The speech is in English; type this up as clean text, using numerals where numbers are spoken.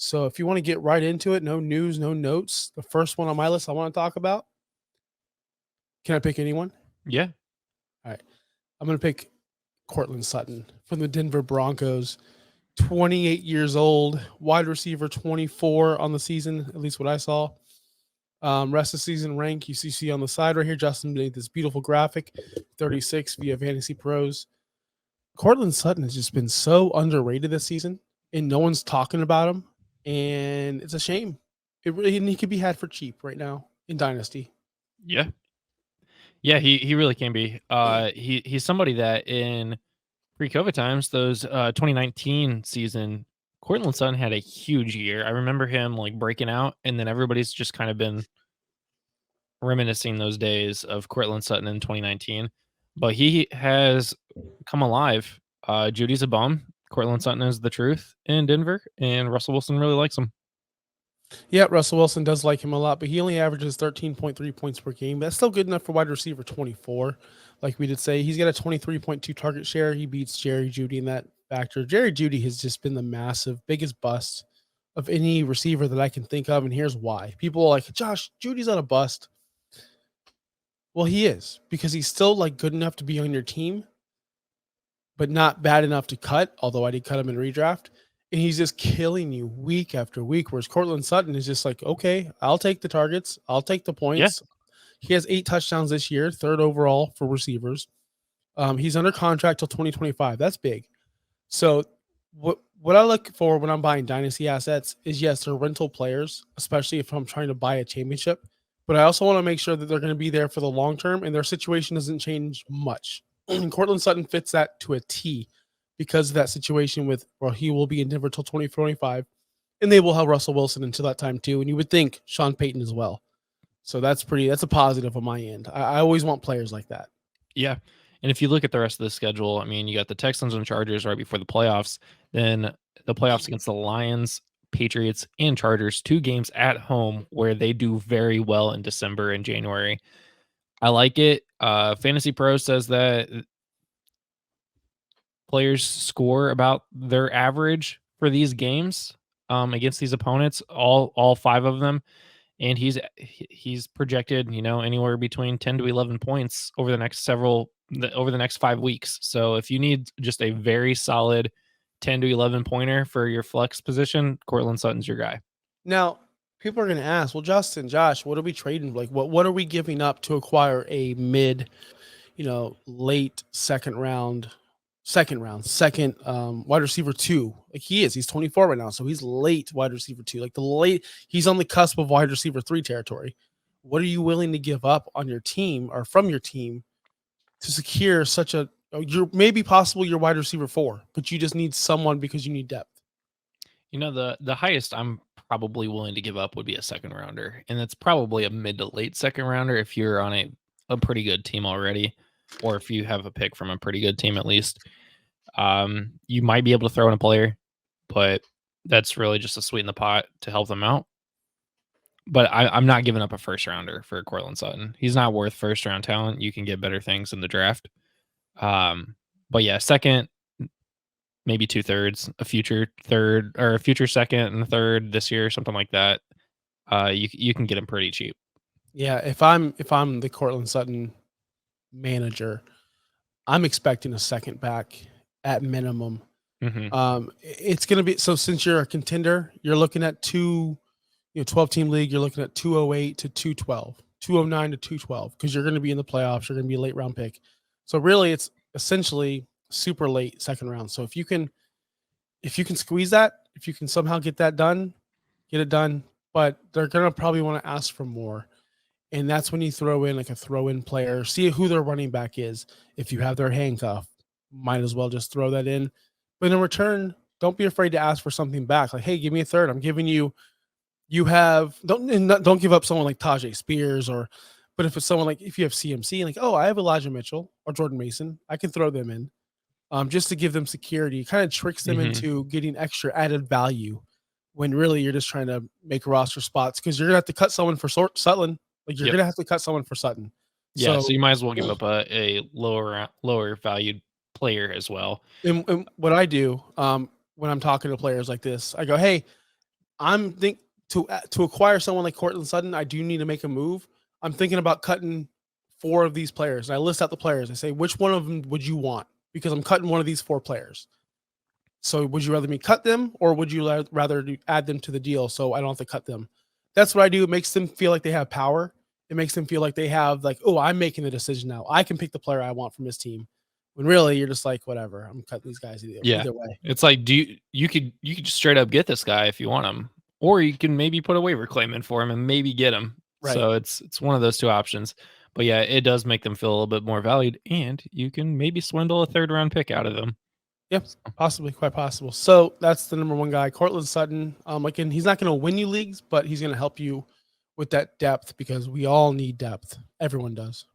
So if you want to get right into it, no news, no notes. The first one on my list I want to talk about. Can I pick anyone? Yeah. All right. I'm going to pick Courtland Sutton from the Denver Broncos. 28 years old, wide receiver 24 on the season, at least what I saw. Rest of season rank, you see on the side right here. Justin made this beautiful graphic, 36 via Fantasy Pros. Courtland Sutton has just been so underrated this season, and no one's talking about him, and it's a shame. It really, and he could be had for cheap right now in Dynasty. Yeah. Yeah, he really can be. He's somebody that in pre-COVID times, those 2019 season, Courtland Sutton had a huge year. I remember him like breaking out, and then everybody's just kind of been reminiscing those days of Courtland Sutton in 2019. But he has come alive. Judy's a bum. Courtland Sutton is the truth in Denver, and Russell Wilson really likes him. Yeah, Russell Wilson does like him a lot, but he only averages 13.3 points per game. That's still good enough for wide receiver 24. Like we did say, he's got a 23.2 target share. He beats Jerry Jeudy in that factor. Jerry Jeudy has just been the massive, biggest bust of any receiver that I can think of, and here's why. People are like, Josh, Judy's not a bust. Well, he is, because he's still like good enough to be on your team, but not bad enough to cut, although I did cut him in redraft. And he's just killing you week after week. Whereas Courtland Sutton is just like, okay, I'll take the targets, I'll take the Yeah. points. He has 8 touchdowns this year, third overall for receivers. He's under contract till 2025. That's big. So what I look for when I'm buying dynasty assets is, yes, they're rental players, especially if I'm trying to buy a championship. But I also want to make sure that they're going to be there for the long term and their situation doesn't change much. Courtland Sutton fits that to a T because of that situation with, well, he will be in Denver till 2025, and they will have Russell Wilson until that time too. And you would think Sean Payton as well. So that's a positive on my end. I always want players like that. Yeah. And if you look at the rest of the schedule, I mean, you got the Texans and Chargers right before the playoffs. Then the playoffs against the Lions, Patriots, and Chargers, 2 games at home where they do very well in December and January. I like it. Fantasy Pro says that players score about their average for these games against these opponents, all 5 of them. And he's projected, anywhere between 10 to 11 points over the next 5 weeks. So if you need just a very solid 10 to 11 pointer for your flex position, Courtland Sutton's your guy. Now, people are going to ask, well, Justin, Josh, what are we trading? Like, what are we giving up to acquire a late second wide receiver 2? Like he's 24 right now, so he's late wide receiver 2. He's on the cusp of wide receiver 3 territory. What are you willing to give up on your team or from your team to secure you're maybe possible your wide receiver 4, but you just need someone because you need depth? The highest I'm probably willing to give up would be a second rounder, and it's probably a mid to late second rounder if you're on a pretty good team already, or if you have a pick from a pretty good team at least. You might be able to throw in a player, but that's really just to sweeten the pot to help them out. But I'm not giving up a first rounder for Courtland Sutton. He's not worth first round talent. You can get better things in the draft. But yeah, second, maybe 2/3, a future third or a future second and third this year, something like that. You can get him pretty cheap. Yeah, if I'm the Courtland Sutton manager, I'm expecting a second back at minimum. Mm-hmm. It's going to be, so since you're a contender, you're looking at 12-team league, you're looking at 208 to 212, 209 to 212, because you're going to be in the playoffs, you're going to be a late round pick. So really it's essentially super late second round. So if you can squeeze that, if you can somehow get that done, get it done, but they're going to probably want to ask for more. And that's when you throw in like a throw-in player, see who their running back is. If you have their handcuff, might as well just throw that in. But in return, don't be afraid to ask for something back. Like, hey, give me a third. I'm giving you. Don't give up someone like Tajay Spears but if it's someone like, if you have CMC, like, oh, I have Elijah Mitchell or Jordan Mason, I can throw them in, just to give them security. It kind of tricks them into getting extra added value when really you're just trying to make roster spots, because you're gonna have to cut someone for Sutton. Like you're gonna have to cut someone for Sutton. Yeah, so you might as well give up a lower valued player as well. And what I do when I'm talking to players like this, I go, hey, I'm think to acquire someone like Courtland Sutton, I do need to make a move. I'm thinking about cutting 4 of these players. I list out the players. I say, which one of them would you want? Because I'm cutting one of these 4 players. So would you rather me cut them, or would you rather add them to the deal so I don't have to cut them? That's what I do. It makes them feel like they have power. It makes them feel like they have like, oh, I'm making the decision now. I can pick the player I want from this team. When really you're just like, whatever. I'm cutting these guys either way. It's like, you could just straight up get this guy if you want him, or you can maybe put a waiver claim in for him and maybe get him. Right. So it's one of those 2 options. But yeah, it does make them feel a little bit more valued, and you can maybe swindle a 3rd round pick out of them. Yep, possibly, quite possible. So that's the number 1 guy, Courtland Sutton. Again, he's not going to win you leagues, but he's going to help you with that depth because we all need depth. Everyone does.